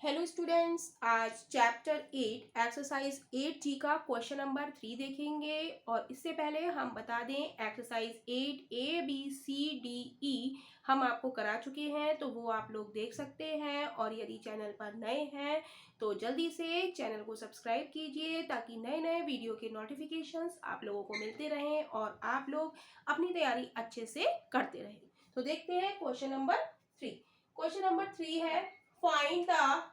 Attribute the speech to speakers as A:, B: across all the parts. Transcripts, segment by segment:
A: Hello students, आज chapter 8 exercise 8G का question number 3 देखेंगे। और इससे पहले हम बता दें, एक्सरसाइज 8 ABCDE हम आपको करा चुके हैं, तो वो आप लोग देख सकते हैं। और यदि चैनल पर नए हैं तो जल्दी से चैनल को सब्सक्राइब कीजिए ताकि नए नए वीडियो के नोटिफिकेशंस आप लोगों को मिलते रहें और आप लोग अपनी तैयारी अच्छे से करते रहें। तो देखते हैं क्वेश्चन नंबर 3। क्वेश्चन नंबर 3 है, फाइंड द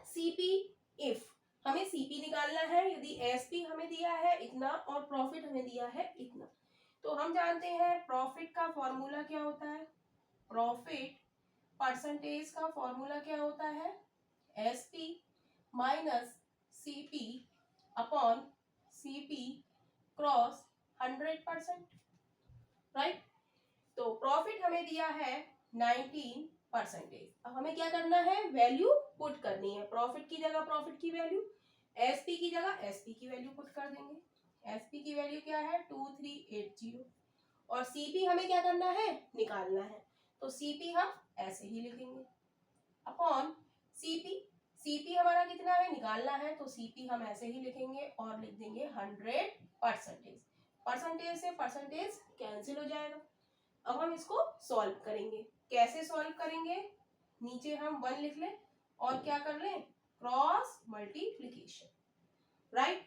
A: सीपी इफ। हमें सीपी निकालना है यदि एसपी हमें दिया है इतना और प्रॉफिट हमें दिया है इतना। तो हम जानते हैं प्रॉफिट का फॉर्मूला क्या होता है। प्रॉफिट परसेंटेज का फॉर्मूला क्या होता है, SP minus CP upon CP cross 100%, right. तो प्रॉफिट हमें दिया है 19%। अब हमें क्या करना है, वैल्यू पुट करनी है। प्रॉफिट की जगह प्रॉफिट की वैल्यू, एसपी की जगह एसपी की वैल्यू पुट कर देंगे। एसपी की वैल्यू क्या है 2380 और सीपी हमें क्या करना है, निकालना है। तो सीपी हम ऐसे ही लिखेंगे अपॉन सीपी। सीपी हमारा कितना है, निकालना है, तो सीपी हम ऐसे ही लिखेंगे और लिख देंगे 100%। परसेंटेज से परसेंटेज कैंसिल हो जाएगा। अब हम इसको सॉल्व करेंगे। कैसे सॉल्व करेंगे, नीचे हम 1 लिख लें और क्या कर लें, क्रॉस मल्टीप्लीकेशन, राइट।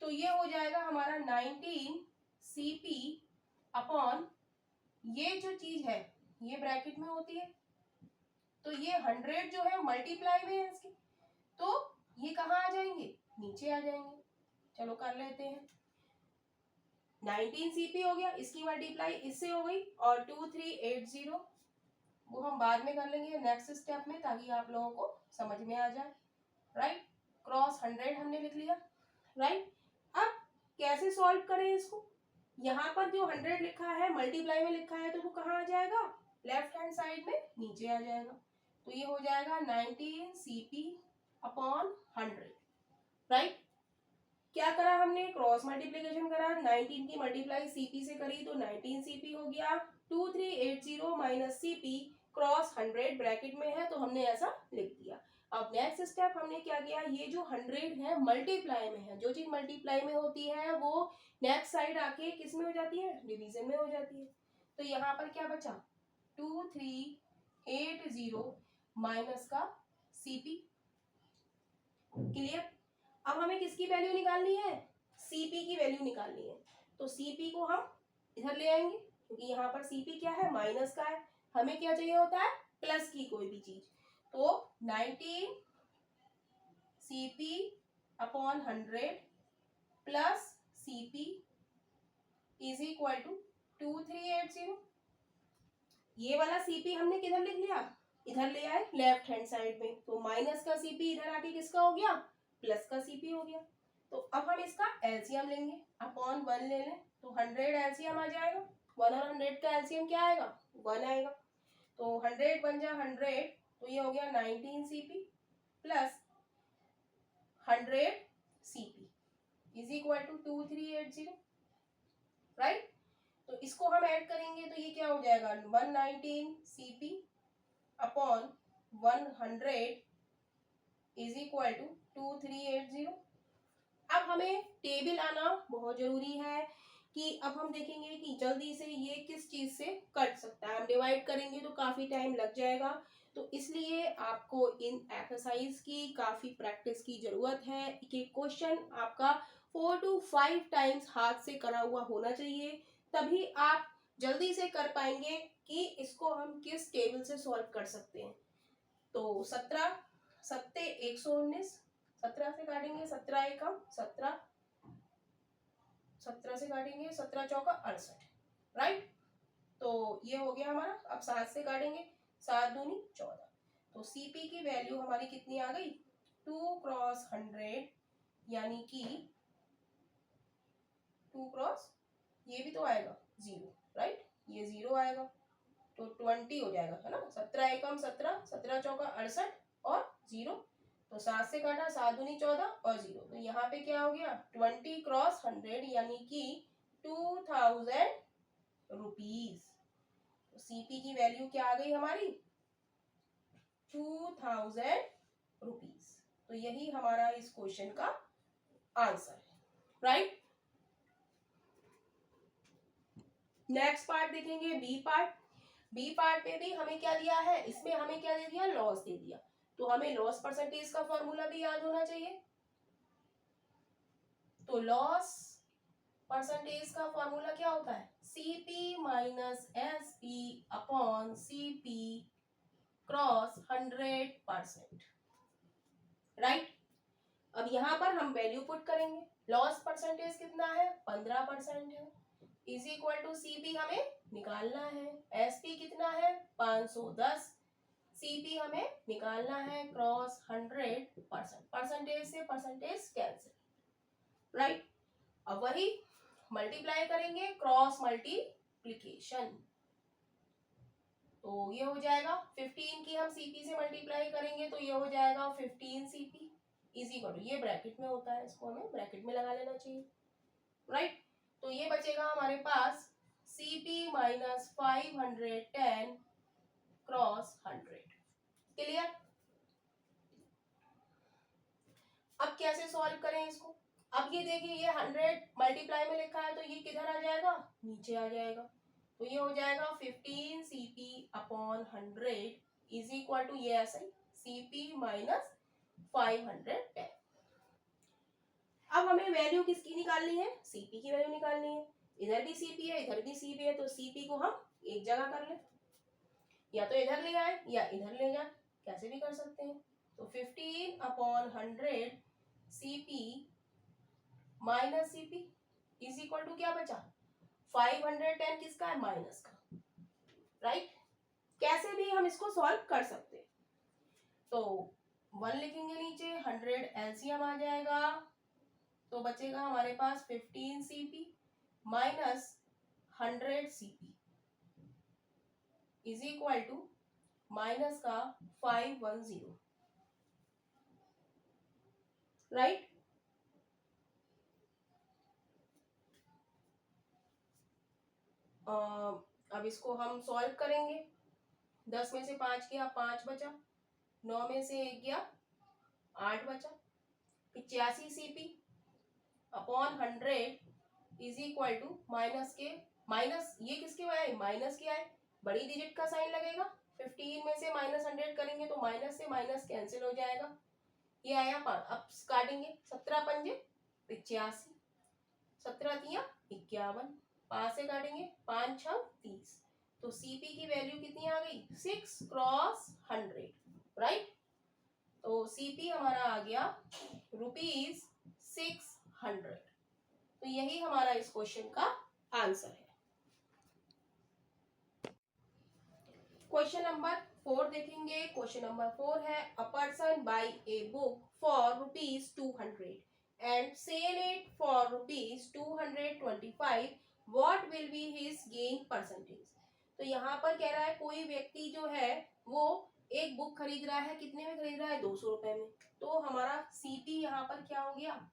A: तो ये हो जाएगा हमारा 19 सीपी अपॉन, ये जो चीज है ये ब्रैकेट में होती है, तो ये 100 जो है मल्टीप्लाई में है इसकी, तो ये कहाँ आ जाएंगे, नीचे आ जाएंगे। चलो कर लेते हैं। 19 सीपी हो गया, इसकी मल्टीप्लाई इससे हो गई, और 2380 वो हम बाद में कर लेंगे नेक्स्ट स्टेप में ताकि आप लोगों को समझ में आ जाए, राइट। क्रॉस 100 हमने लिख लिया, राइट। अब कैसे सॉल्व करें इसको, यहाँ पर जो 100 लिखा है मल्टीप्लाई में लिखा है तो वो कहाँ आ जाएगा, लेफ्ट हैंड साइड में नीचे आ जाएगा। तो ये हो जाएगा 19 सीपी अपॉन 100, राइट। क्या करा हमने, क्रॉस मल्टीप्लीकेशन करा, 19 की मल्टीप्लाई सीपी से करी तो 19 सीपी हो गया। 2380 माइनस सीपी क्रॉस 100 ब्रैकेट में है तो हमने ऐसा लिख दिया। अब नेक्स्ट स्टेप हमने क्या किया, ये जो 100 है मल्टीप्लाई में है, जो चीज मल्टीप्लाई में होती है वो नेक्स्ट साइड आके किस में हो जाती है, डिवीजन में हो जाती है। तो यहाँ पर क्या बचा, 2380 माइनस का सीपी। क्लियर। अब हमें किसकी वैल्यू निकालनी है, सीपी की वैल्यू निकालनी है। तो सीपी को हम इधर ले आएंगे क्योंकि यहाँ पर सीपी क्या है, माइनस का है। हमें क्या चाहिए होता है, प्लस की कोई भी चीज। तो 19 CP upon 100 plus CP is equal to 2380। ये वाला सीपी हमने किधर लिख लिया, इधर ले आए लेफ्ट हैंड साइड में, तो माइनस का सीपी इधर आके किसका हो गया, प्लस का सीपी हो गया। तो अब हम इसका एलसीएम लेंगे, अपॉन 1 ले लें तो 100 एलसीएम आ जाएगा। 1 और 100 का एलसीएम क्या आएगा, 1 आएगा। तो 100 बन जा 100, तो ये हो गया 19 CP plus 100 CP is equal to 2380, right. तो इसको हम ऐड करेंगे तो ये क्या हो जाएगा, 119 CP upon 100 is equal to 2380। अब हमें टेबल आना बहुत जरूरी है कि अब हम देखेंगे कि जल्दी से ये किस चीज से कट सकता है। हम डिवाइड करेंगे तो काफी टाइम लग जाएगा, तो इसलिए आपको इन एक्सरसाइज की काफी प्रैक्टिस की जरूरत है कि क्वेश्चन आपका 4 to 5 टाइम्स हाथ से करा हुआ होना चाहिए, तभी आप जल्दी से कर पाएंगे कि इसको हम किस टेबल से सॉल्व कर सकते हैं। तो 17 सत्ते 119, 17 से काटेंगे 17 एकम 17, 17 से काटेंगे 17 चौका 68, राइट। तो ये हो गया हमारा। अब 7 से काटेंगे 7 दूनी 14। तो सीपी की वैल्यू हमारी कितनी आ गई, 2 क्रॉस 100 यानी कि 2 क्रॉस, ये भी तो आएगा 0, राइट, ये 0 आएगा तो 20 हो जाएगा, है ना। 17 एकम 17, 17 चौका 68 और 0। तो 7 से काटा 7 दूनी 14 और 0, तो यहाँ पे क्या हो गया 20 क्रॉस 100 यानी कि 2000 रुपीज। तो सीपी की वैल्यू क्या आ गई हमारी, 2000 रुपीज। तो यही हमारा इस क्वेश्चन का आंसर है, राइट। नेक्स्ट पार्ट देखेंगे, बी पार्ट। बी पार्ट में भी हमें क्या दिया है, इसमें हमें क्या दे दिया, लॉस दे दिया। तो हमें लॉस परसेंटेज का फॉर्मूला भी याद होना चाहिए। तो लॉस परसेंटेज का फॉर्मूला क्या होता है, CP minus SP upon CP cross 100%, right. अब यहां पर हम वैल्यू पुट करेंगे। लॉस परसेंटेज कितना है, 15% है, इज इक्वल टू सीपी हमें निकालना है, एसपी कितना है 510, सीपी हमें निकालना है क्रॉस 100%, परसेंटेज से परसेंटेज कैंसिल, राइट। अब वही मल्टीप्लाई करेंगे, क्रॉस मल्टीप्लीकेशन। तो ये हो जाएगा 15 की हम सीपी से मल्टीप्लाई करेंगे तो ये हो जाएगा 15 सीपी इज इक्वल टू, ये ब्रैकेट में होता है, इसको हमें ब्रैकेट में लगा लेना चाहिए, राइट। तो ये बचेगा हमारे पास सीपी माइनस 510 क्रॉस 100, क्लियर। अब कैसे सॉल्व करें इसको, अब ये देखिए ये 100 मल्टीप्लाई में लिखा है तो ये किधर आ जाएगा, नीचे आ जाएगा। तो ये हो जाएगा 15 CP upon 100 is equal to, ये ऐसा ही सीपी माइनस 510। अब हमें वैल्यू किसकी निकालनी है, सीपी की वैल्यू निकालनी है। इधर भी सीपी है, इधर भी सीपी है, तो सीपी को हम एक जगह कर लें, या तो इधर ले आए या इधर ले जाए, कैसे भी कर सकते हैं। तो 15 upon 100 CP minus CP is equal to क्या बचा, 510 किसका है, माइनस का, राइट। कैसे भी हम इसको सॉल्व कर सकते हैं। तो 1 लिखेंगे नीचे, 100 एलसीएम आ जाएगा, तो बचेगा हमारे पास 15 CP minus 100 CP is equal to minus का 510, राइट। अब इसको हम सॉल्व करेंगे। 10 में से 5 गया 5 बचा, 9 में से 1 गया 8 बचा, 85 CP upon 100 is equal to minus के, माइनस ये किसके आए, माइनस के आए, बड़ी डिजिट का साइन लगेगा, 15 में से माइनस 100 करेंगे तो माइनस से माइनस कैंसिल हो जाएगा, ये आया 5। अब काटेंगे, 17 पंजे 85, 17 तिया 51, 5 से काटेंगे 5 6 30, तो सीपी की वैल्यू कितनी आ गई, 6 क्रॉस 100, राइट। तो सीपी हमारा आ गया ₹600। तो यही हमारा इस क्वेश्चन का आंसर है। क्वेश्चन नंबर 4 देखेंगे। क्वेश्चन नंबर 4 है, a person buy a book for ₹200 and sell it for ₹225, what will be his gain percentage. तो यहाँ पर कह रहा है कोई व्यक्ति जो है वो एक बुक खरीद रहा है, कितने में खरीद रहा है, 200 रुपए में। तो हमारा सीपी यहाँ पर क्या हो गया,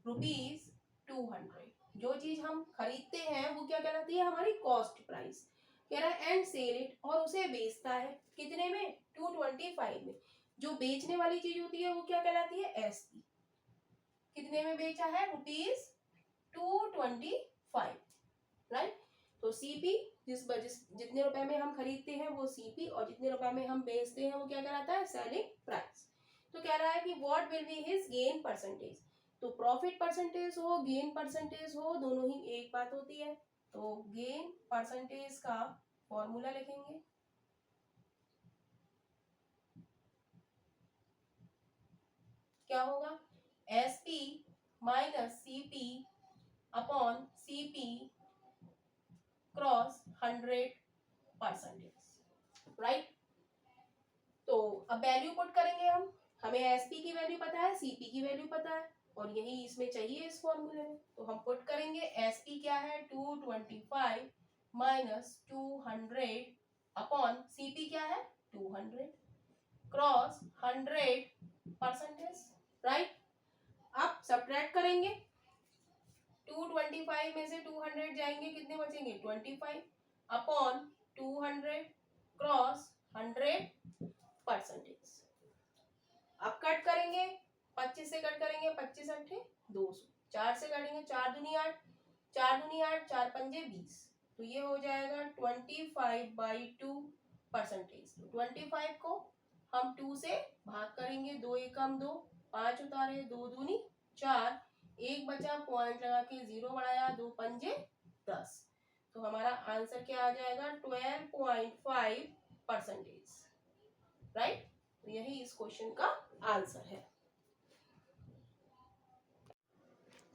A: ₹200। जो चीज हम खरीदते हैं वो क्या कहलाती है, हमारी कॉस्ट प्राइस। कह रहा है एंड सेल इट, और उसे बेचता है कितने में, 225 में। जो बेचने वाली चीज होती है वो क्या कहलाती है, एसपी। कितने में बेचा है, ₹225, राइट। तो सीपी जितने रुपए में हम खरीदते हैं वो सीपी, और जितने रुपए में हम बेचते हैं वो क्या कहलाता है, सेलिंग प्राइस। तो कह रहा है कि what will be his gain percentage. तो प्रॉफिट परसेंटेज हो, गेन परसेंटेज हो, दोनों ही एक बात होती है। तो गेन परसेंटेज का फॉर्मूला लिखेंगे, क्या होगा, SP minus CP upon CP cross 100%, right. तो अब वैल्यू पुट करेंगे हम, हमें एसपी की वैल्यू पता है, सीपी की वैल्यू पता है, और यही इसमें चाहिए इस फॉर्मूले में। तो हम पुट करेंगे, एसपी क्या है 225 माइनस 200 अपॉन सीपी क्या है 200 क्रॉस 100%, राइट। अब सब्ट्रैक्ट करेंगे, 225 में से 200 जाएंगे, कितने बचेंगे 25 अपॉन 200 क्रॉस 100%, अब कट करेंगे, 25 से कट करेंगे, 25 अट्ठे 200, 4 से काटेंगे, 4 दूनी 8, 4 दूनी 8, 4 पंजे 20, तो ये हो जाएगा 25/2%। तो 25 को हम 2 से भाग करेंगे, 2 एकम 2, 5 उतारे, 2 दूनी 4, एक बचा, पॉइंट लगा के 0 बढ़ाया, 2 पंजे 10, तो हमारा आंसर क्या आ जाएगा 12.5%, राइट। तो यही इस क्वेश्चन का आंसर है।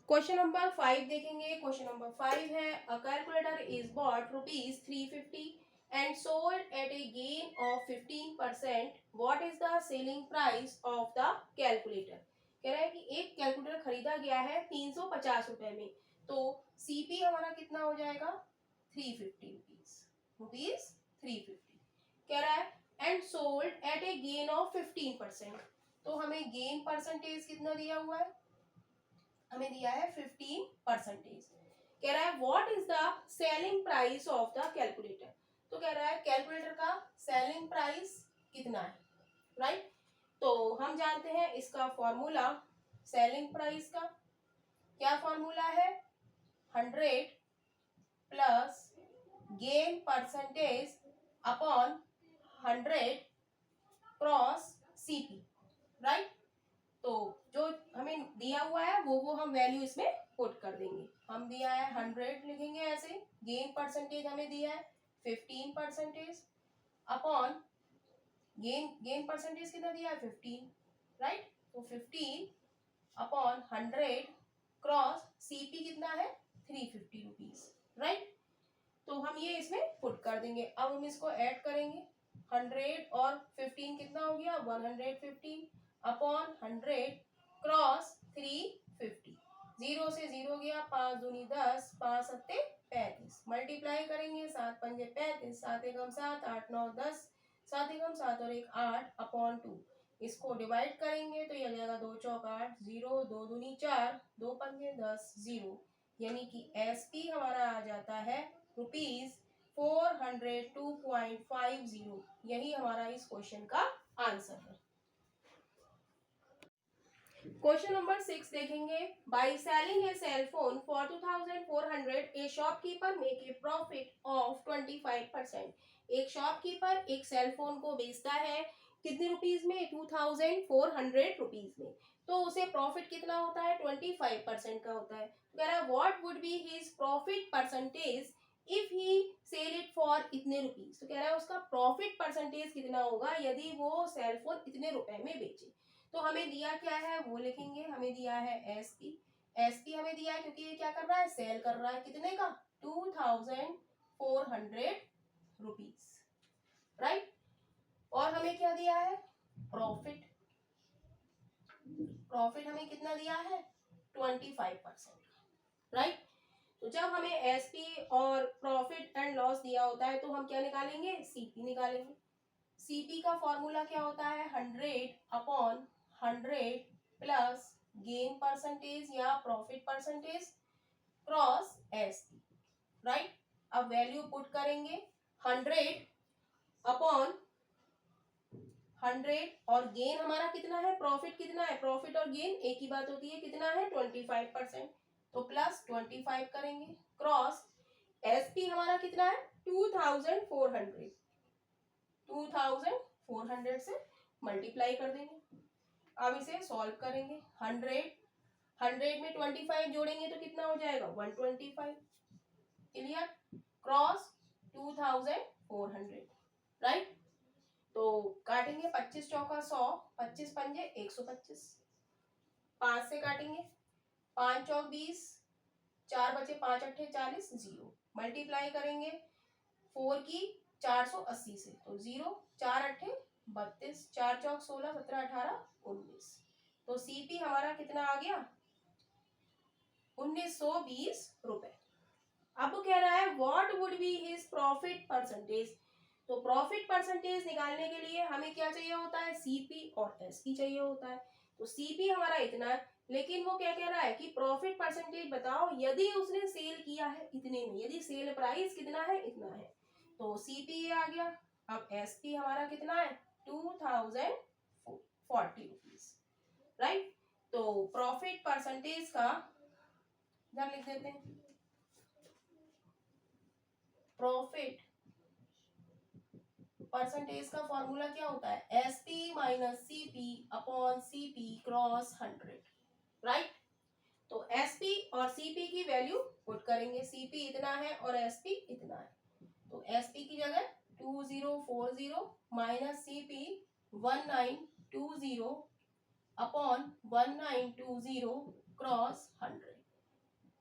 A: क्वेश्चन नंबर 5 देखेंगे। क्वेश्चन नंबर 5 है, अ calculator is bought ₹350 and sold at a gain of 15%. What is the selling price of the calculator? कह रहा है कि एक कैलकुलेटर खरीदा गया है 350 रुपए में, तो सीपी हमारा कितना हो जाएगा 350 रुपीज 350। कह रहा है and sold at A gain of 15%, तो हमें गेन परसेंटेज कितना दिया हुआ है, हमें दिया है 15%। कह रहा है what is the selling price of the calculator, तो कह रहा है कैलकुलेटर का सेलिंग प्राइस कितना है, राइट। तो हम जानते हैं इसका फॉर्मूला सेलिंग प्राइस का, क्या फॉर्मूला है 100 plus gain percentage upon 100 cross CP, right. तो जो हमें दिया हुआ है वो हम वैल्यू इसमें पुट कर देंगे। हम दिया है 100 लिखेंगे ऐसे, गेन परसेंटेज हमें दिया है 15% अपॉन गेन परसेंटेज कितना दिया है 15, राइट। तो 15 अपॉन 100 क्रॉस सीपी कितना है 350 रुपीज, राइट। तो हम ये इसमें पुट कर देंगे। अब हम इसको ऐड करेंगे, 100 और 15 कितना हो गया 115 अपॉन 100 क्रॉस 350, 0 से 0 गया, 5 दूनी 10, 5 सत्ते 35, मल्टीप्लाई करेंगे, 7 पंजे 35, 7 एकम 7, 8 9 10, 7 एकम 7 और 1 8 अपॉन 2, इसको डिवाइड करेंगे तो ये आ जाएगा 2 चौक 8, 0, 2 दूनी 4, 2 पंजे 10, 0, यानी कि एसपी हमारा आ जाता है ₹402.50। यही हमारा इस क्वेश्चन का आंसर है। क्वेश्चन नंबर 6 देखेंगे। Buy selling a cell phone for 2400 a shopkeeper make a profit of 25%। एक शॉपकीपर एक सेल फोन को बेचता है कितने रुपीज में 2400 रुपीज में, तो उसे प्रॉफिट कितना होता है 25% का होता है। तो कह रहा है what would be his profit percentage if he sell it for इतने रुपीज। तो कह रहा है उसका प्रॉफिट परसेंटेज कितना होगा यदि वो सेल फोन इतने रुपए में बेचे। तो हमें दिया क्या है वो लिखेंगे, हमें दिया है एसपी, एसपी हमें दिया है क्योंकि ये क्या कर रहा है सेल कर रहा है कितने का 2400 रुपीज, राइट। और हमें क्या दिया है प्रॉफिट, प्रॉफिट हमें कितना दिया है 25%, राइट। तो जब हमें एसपी और प्रॉफिट एंड लॉस दिया होता है तो हम क्या निकालेंगे सीपी निकालेंगे। सीपी का फॉर्मूला क्या होता है 100 अपॉन 100 प्लस गेन परसेंटेज या profit percentage cross SP, right. अब वैल्यू पुट करेंगे 100 अपॉन 100 और गेन हमारा कितना है प्रॉफिट कितना है, प्रॉफिट और गेन एक ही बात होती है, कितना है 25%, तो प्लस 25 करेंगे क्रॉस एसपी हमारा कितना है 2400 से मल्टीप्लाई कर देंगे। अब इसे सॉल्व करेंगे 100 में 25 जोड़ेंगे तो कितना हो जाएगा 125, क्लियर, क्रॉस 2400, राइट। तो काटेंगे 25 चौका 100, 25 पंजे 125, 5 से काटेंगे 5 चौक 20, 4 बचे 5 अट्ठे 40, 0, मल्टीप्लाई करेंगे 4 की 480 से, तो 0, 4 अट्ठे 32, 4 चौक 16, 17 18 19, तो सीपी हमारा कितना आ गया 1920 रुपए। अब वो कह रहा है what would be his profit percentage, तो प्रॉफिट परसेंटेज निकालने के लिए हमें क्या चाहिए होता है सीपी और एसपी चाहिए होता है। तो सीपी हमारा इतना है, लेकिन वो क्या कह रहा है कि प्रॉफिट परसेंटेज बताओ यदि उसने सेल किया है इतने में, यदि सेल प्राइस कितना है इतना है, तो सीपी आ गया। अब एसपी हमारा कितना है 2040 रुपीज, राइट। तो प्रॉफिट परसेंटेज का इधर लिख देते हैं, प्रॉफिट परसेंटेज का फॉर्मूला क्या होता है, SP minus CP upon CP cross 100, right. तो एसपी और सीपी की वैल्यू पुट करेंगे, सीपी इतना है और एसपी इतना है, तो एसपी की जगह 2040 माइनस सीपी 1920 अपॉन 1920 क्रॉस 100।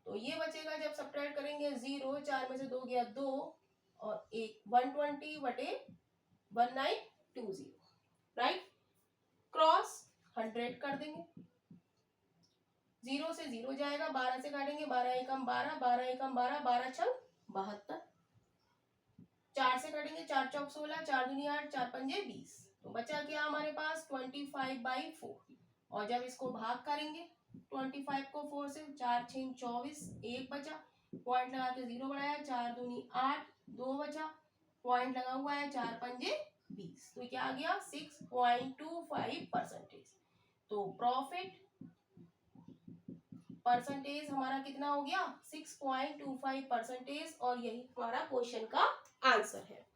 A: तो ये बचेगा, जब सब्ट्रैक्ट करेंगे 0, 4 में से 2 गया 2 और 1, 120 बटे 1920, राइट। क्रॉस 100 कर देंगे, 0 से 0 जाएगा, 12 से काटेंगे, 12 एकम 12, 12 एकम 12, 12 छंग 72, 4 से काटेंगे, 4 चौक 16, 4 दूनी 8, 4 पंजे 20, तो बचा क्या हमारे पास 25/4। और जब इसको भाग करेंगे 25 को 4 से, 4 6 24, 1 बचा, पॉइंट लगा के 0 बढ़ाया, 4 दूनी 8, 2 बचा, पॉइंट लगा हुआ है, 4 पंजे 20, तो क्या आ गया 6.25%। तो प्रॉफिट परसेंटेज हमारा कितना हो गया 6.25%, और यही हमारा क्वेश्चन का आंसर है।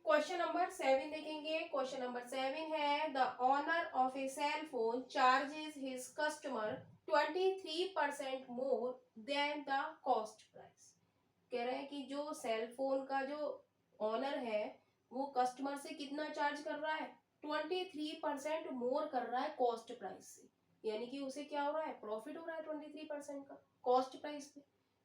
A: क्वेश्चन नंबर 7 देखेंगे। क्वेश्चन नंबर 7 है, the owner of a cell phone charges his customer 23% more than the cost price. कह रहे हैं कि जो सेल फोन का जो ओनर है वो कस्टमर से कितना चार्ज कर रहा है, 23% मोर कर रहा है कॉस्ट प्राइस से, यानी कि उसे क्या हो रहा है, प्रॉफिट हो रहा है 23% का कॉस्ट प्राइस पे।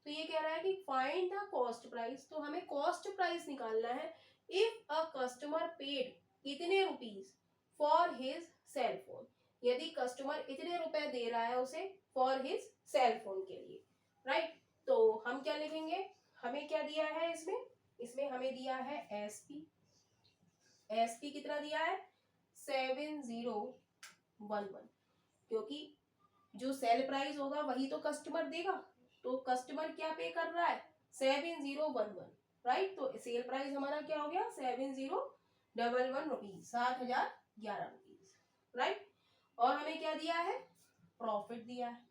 A: तो ये कह रहा है कि फाइंड द कॉस्ट प्राइस, तो हमें कॉस्ट प्राइस निकालना है। इफ अ कस्टमर पेड इतने rupees for his cell phone, यदि कस्टमर इतने रुपए दे रहा है उसे फॉर हिज सेल फोन के लिए, राइट। तो हम क्या लिखेंगे, हमें क्या दिया है इसमें, इसमें हमें दिया है एसपी, एसपी कितना दिया है 7011, क्योंकि जो सेल प्राइस होगा वही तो कस्टमर देगा, तो कस्टमर क्या पे कर रहा है 7011, राइट। तो सेल प्राइस हमारा क्या हो गया 7011 रुपीज, 7011 रुपीज, राइट। और हमें क्या दिया है, प्रॉफिट दिया है,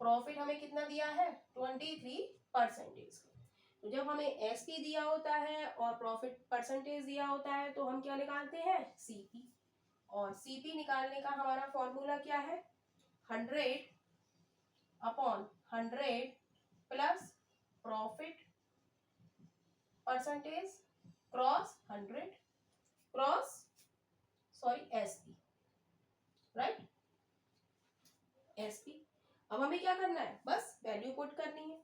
A: प्रॉफिट हमें कितना दिया है 23%। तो जब हमें एसपी दिया होता है और प्रॉफिट परसेंटेज दिया होता है तो हम क्या निकालते हैं सीपी, और सीपी निकालने का हमारा फॉर्मूला क्या है 100 upon 100 plus profit percentage cross 100 cross SP, right, SP. अब हमें क्या करना है, बस वैल्यू पुट करनी है,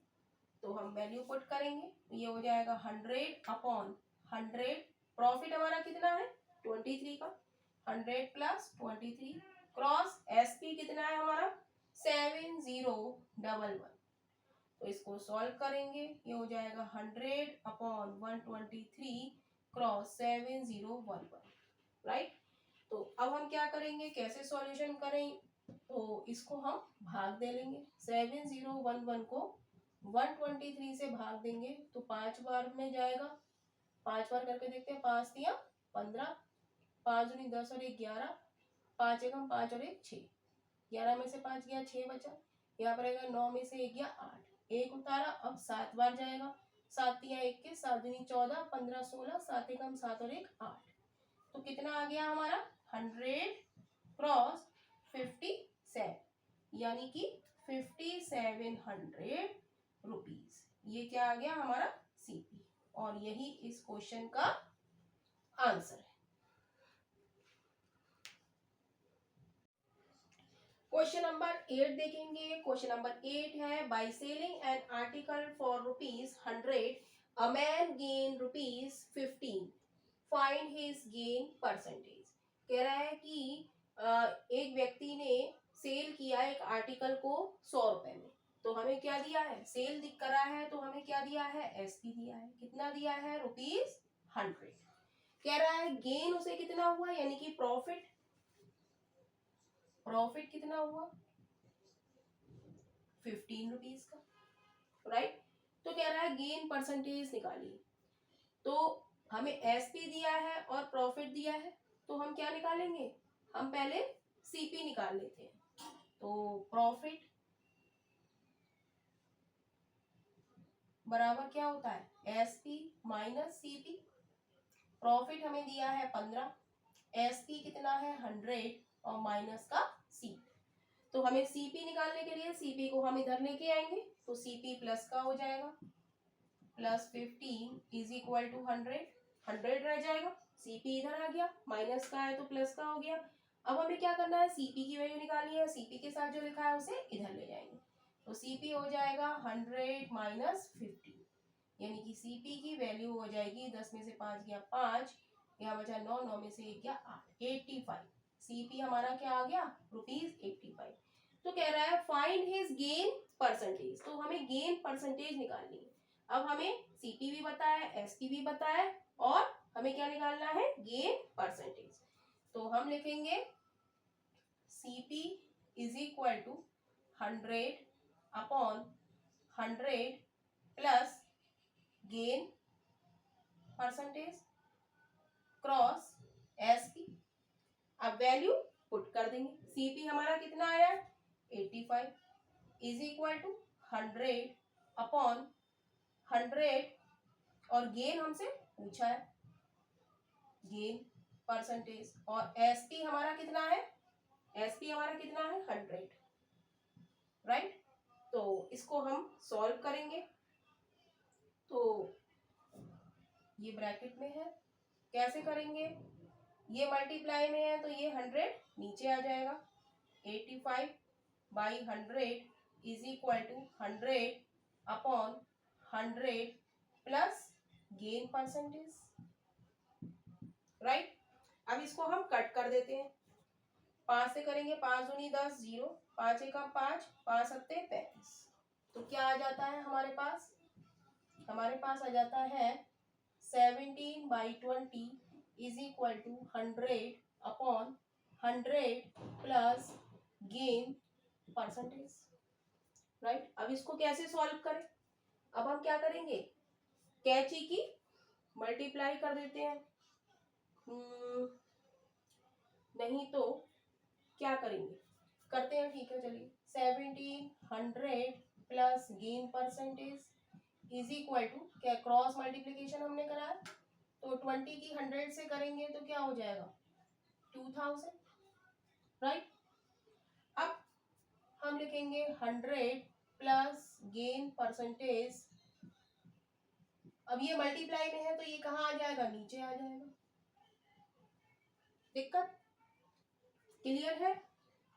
A: तो हम वैल्यू पुट करेंगे, ये हो जाएगा 100 अपॉन 100, प्रॉफिट हमारा कितना है 23 का, 100 प्लस 23 क्रॉस एसपी कितना है हमारा 7011, तो इसको सॉल्व करेंगे, ये हो जाएगा 100 अपॉन 123 क्रॉस 7011, राइट। तो अब हम क्या करेंगे, कैसे सॉल्यूशन करें, तो इसको हम भाग दे लेंगे, 7011 को 123 से भाग देंगे तो 5 बार में जाएगा, 5 बार करके देखते हैं, 5 दिया 15, 5 दूनी 10 और 1 11, 5 एकम 5 और 1 6, 11 में से 5 गया 6 बचा, यहाँ पर आएगा 9 में से 1 गया 8, 1 उतारा, अब 7 बार जाएगा, 7 दिया 1 के, 7 दूनी 14, 15 16, 7 एकम 7 और 1 8, तो कितना आ गया हमारा 100 क्रॉस 57, यानी कि 5700 रुपीज, ये क्या आ गया हमारा सीपी, और यही इस क्वेश्चन का आंसर है। क्वेश्चन नंबर 8 देखेंगे। क्वेश्चन नंबर 8 है, by selling an article for ₹100 a man gain ₹15, find his gain percentage. कह रहा है कि एक व्यक्ति ने सेल किया एक आर्टिकल को 100 रुपए में, तो हमें क्या दिया है, सेल दिख करा है तो हमें क्या दिया है एसपी दिया है, कितना दिया है ₹100। कह रहा है गेन उसे कितना हुआ, यानी कि प्रॉफिट, प्रॉफिट कितना हुआ 15 रुपीज का, राइट। तो कह रहा है गेन परसेंटेज निकालिए, तो हमें एसपी दिया है और प्रॉफिट दिया है, तो हम क्या निकालेंगे, हम पहले सीपी निकाल लेते हैं। तो प्रॉफिट बराबर क्या होता है, एसपी माइनस सीपी। प्रॉफिट हमें दिया है 15, एसपी कितना है 100 और माइनस का सी। तो हमें सीपी निकालने के लिए सीपी को हम इधर लेके आएंगे, तो सीपी प्लस का हो जाएगा, प्लस 15 इज इक्वल टू 100 रह जाएगा। सीपी इधर आ गया, माइनस का है तो प्लस का हो गया। अब हमें क्या करना है, सीपी की वैल्यू निकालनी है, सीपी के साथ जो लिखा है उसे इधर ले जाएंगे। तो सीपी हो जाएगा 100 माइनस 50, यानी कि सीपी की वैल्यू हो जाएगी 10 में से 5 गया 5, यहाँ बचा 9, 9 में से 1 गया 8, 85। सीपी हमारा क्या आ गया, ₹85। तो कह रहा है फाइंड हिज गेन परसेंटेज, तो हमें गेन परसेंटेज निकालनी है। अब हमें सीपी भी पता है, एसपी भी पता है, और हमें क्या निकालना है, गेन परसेंटेज। तो हम लिखेंगे CP is equal to 100 upon 100 plus gain percentage cross SP. अब वैल्यू पुट कर देंगे, सीपी हमारा कितना आया 85 इज इक्वल टू 100 अपॉन 100 और गेन हमसे पूछा है, गेन परसेंटेज, और एसपी हमारा कितना है, एसपी हमारा कितना है 100, राइट। तो इसको हम सॉल्व करेंगे, तो ये ब्रैकेट में है, कैसे करेंगे, ये मल्टीप्लाई में है तो ये 100 नीचे आ जाएगा, 85 by 100 is equal to 100 upon 100 plus gain percentage, right. अब इसको हम कट कर देते हैं, 5 से करेंगे, 5 दूनी 10, 0, 5 एका 5, 5 सत्ते 35। तो क्या आ जाता है हमारे पास, हमारे पास आ जाता है 17 by 20 is equal to 100 upon 100 plus gain percentage, right. अब इसको कैसे सॉल्व करें, अब हम क्या करेंगे, कैची की मल्टीप्लाई कर देते हैं, नहीं तो क्या करेंगे, करते हैं, ठीक है चलिए। 1700 plus gain percentage is equal to, क्या क्रॉस मल्टीप्लीकेशन हमने करा है, तो 20 की 100 से करेंगे तो क्या हो जाएगा 2000, राइट। अब हम लिखेंगे 100 प्लस गेन परसेंटेज, अब ये मल्टीप्लाई में है तो ये कहाँ आ जाएगा, नीचे आ जाएगा, दिक्कत क्लियर है।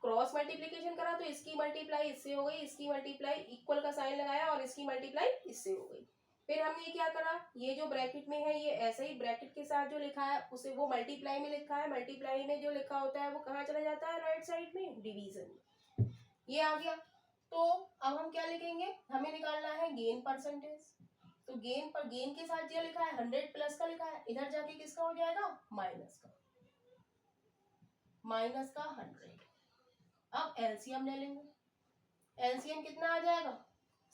A: क्रॉस मल्टीप्लिकेशन करा तो इसकी मल्टीप्लाई इससे हो गई, इसकी मल्टीप्लाई इक्वल का साइन लगाया और इसकी मल्टीप्लाई इससे हो गई। फिर हमने क्या करा, ये जो ब्रैकेट में है ये ऐसे ही ब्रैकेट के साथ जो लिखा है उसे वो मल्टीप्लाई में लिखा है, मल्टीप्लाई में जो लिखा होता है वो कहाँ चला जाता है, राइट साइड में, डिवीजन में, ये आ गया। तो अब हम क्या लिखेंगे, हमें निकालना है गेन परसेंटेज, तो गेन पर गेन के साथ जो लिखा है 100 प्लस का लिखा है, इधर जाके किसका हो जाएगा, माइनस का, माइनस का 100। अब एलसीएम ले लेंगे, एलसीएम कितना आ जाएगा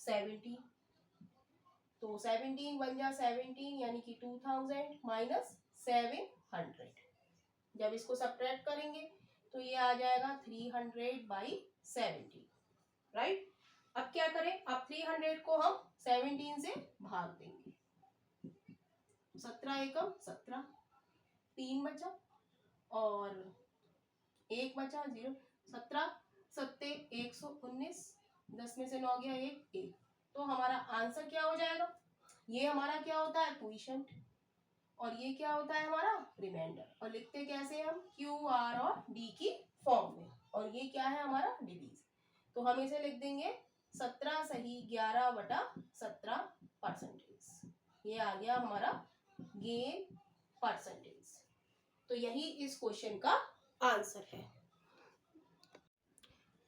A: 17, तो 17 बन जा 17 यानी कि 2000 माइनस 700, जब इसको सब्ट्रैक्ट करेंगे तो ये आ जाएगा 300 बाई 70, राइट। अब क्या करें, अब 300 को हम 17 से भाग देंगे, 17 एकम 17, 3 बचा और 1 बचा 0, 17 सत्ते 119, 10 में से 9 गया 1, तो हमारा आंसर क्या हो जाएगा, ये हमारा क्या होता है क्वोशिएंट और ये क्या होता है हमारा रिमाइंडर, और लिखते कैसे हम क्यू आर और डी की फॉर्म में, और ये क्या है हमारा डिवीजन, तो हम इसे लिख देंगे 17 सही 11/17 परसेंटेज, ये आ गया हमारा गेन परसेंटेज। तो यही इस क्वेश्चन का आंसर है।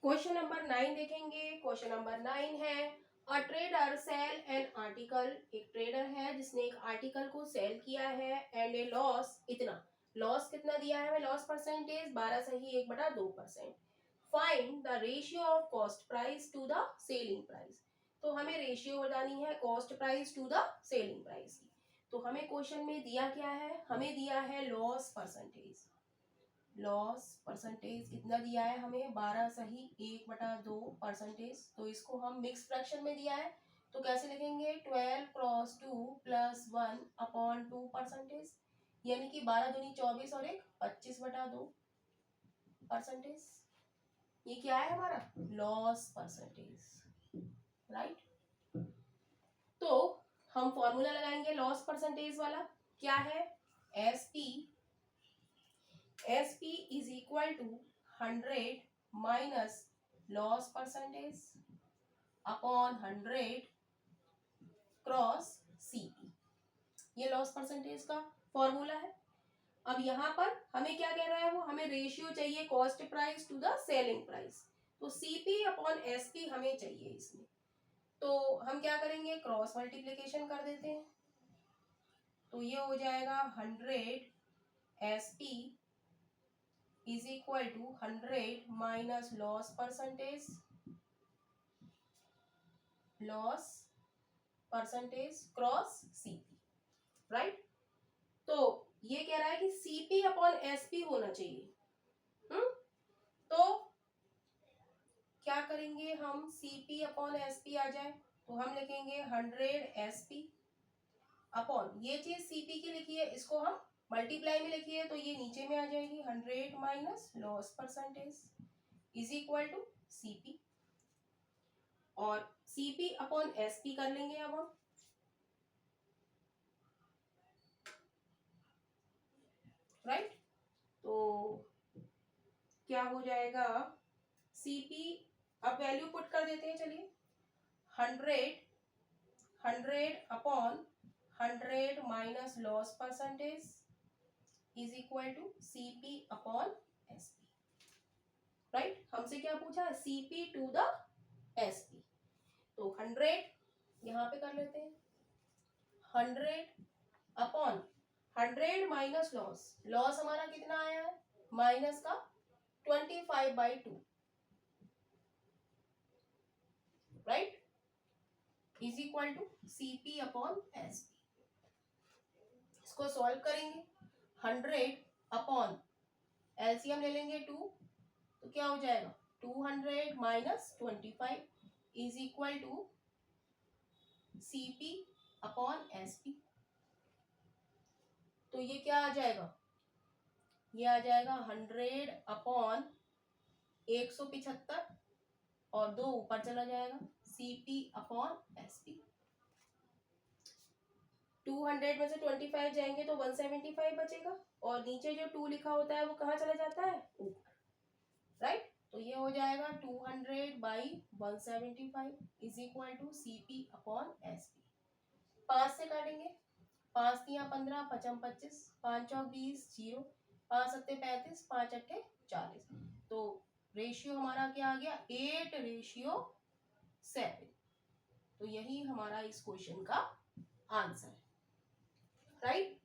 A: क्वेश्चन नंबर 9 देखेंगे। क्वेश्चन नंबर 9 है a trader sell an article, एक ट्रेडर है जिसने एक आर्टिकल को सेल किया है एंड ए लॉस, इतना लॉस कितना दिया है हमें, लॉस परसेंटेज 12 सही 1/2%। Find the ratio of cost price to the selling price, तो हमें रेशियो बतानी है cost price to the selling price की। तो हमें क्वेश्चन में दिया क्या है, हमें दिया है लॉस परसेंटेज, लॉस परसेंटेज इतना दिया है हमें 12 सही 1/2%। तो इसको हम मिक्स फ्रैक्शन में दिया है तो कैसे लिखेंगे 12 क्रॉस 2 प्लस 1/2%, यानी कि 12 दूनी 24 और एक 25/2%। ये क्या है हमारा लॉस परसेंटेज, राइट। तो हम फॉर्मूला लगाएंगे लॉस परसेंटेज वाला, क्या है S P is equal to 100 minus loss percentage upon 100 cross CP. ये लॉस परसेंटेज का फॉर्मूला है। अब यहाँ पर हमें क्या कह रहा है, वो हमें रेशियो चाहिए cost price to the selling price. तो सीपी अपॉन एसपी हमें चाहिए इसमें। तो हम क्या करेंगे, क्रॉस मल्टीप्लिकेशन कर देते हैं। तो ये हो जाएगा 100 SP is equal to 100 minus loss percentage cross CP, right. तो ये कह रहा है कि सीपी अपॉन एसपी होना चाहिए। तो क्या करेंगे हम, सीपी अपॉन एसपी आ जाए तो हम लिखेंगे 100 एसपी अपॉन, ये चीज सीपी की लिखी है इसको हम मल्टीप्लाई में लिखिए तो ये नीचे में आ जाएगी 100 minus loss percentage is equal to CP, और सीपी अपॉन एसपी कर लेंगे अब हम, राइट। तो क्या हो जाएगा, सीपी अब वैल्यू पुट कर देते हैं, चलिए 100 upon 100 minus loss percentage is equal to CP upon SP, right. हमसे क्या पूछा, सीपी टू द एसपी। तो 100 यहाँ पे कर लेते हैं, 100 अपॉन 100 माइनस लॉस हमारा कितना आया है, माइनस का 25/2, right, is equal to CP upon SP. इसको सॉल्व करेंगे, 100 अपॉन एलसीएम ले लेंगे 2, तो क्या हो जाएगा 200 minus 25 is equal to CP upon SP. तो ये क्या आ जाएगा, ये आ जाएगा 100 अपॉन 175 और 2 ऊपर चला जाएगा, सीपी अपॉन एसपी। 200 में से 25 जाएंगे तो 175 बचेगा, और नीचे जो 2 लिखा होता है वो कहाँ चला जाता है, ऊपर, राइट। तो ये हो जाएगा 200/175 is equal to CP upon SP. 5 से काटेंगे, 5 तिया 15, 5 25, 5 चौक 20, 0, 5 सत्ते 35, 5 अट्ठे 40। तो रेशियो हमारा क्या आ गया, 8:7। तो यही हमारा इस क्वेश्चन का आंसर है, राइट।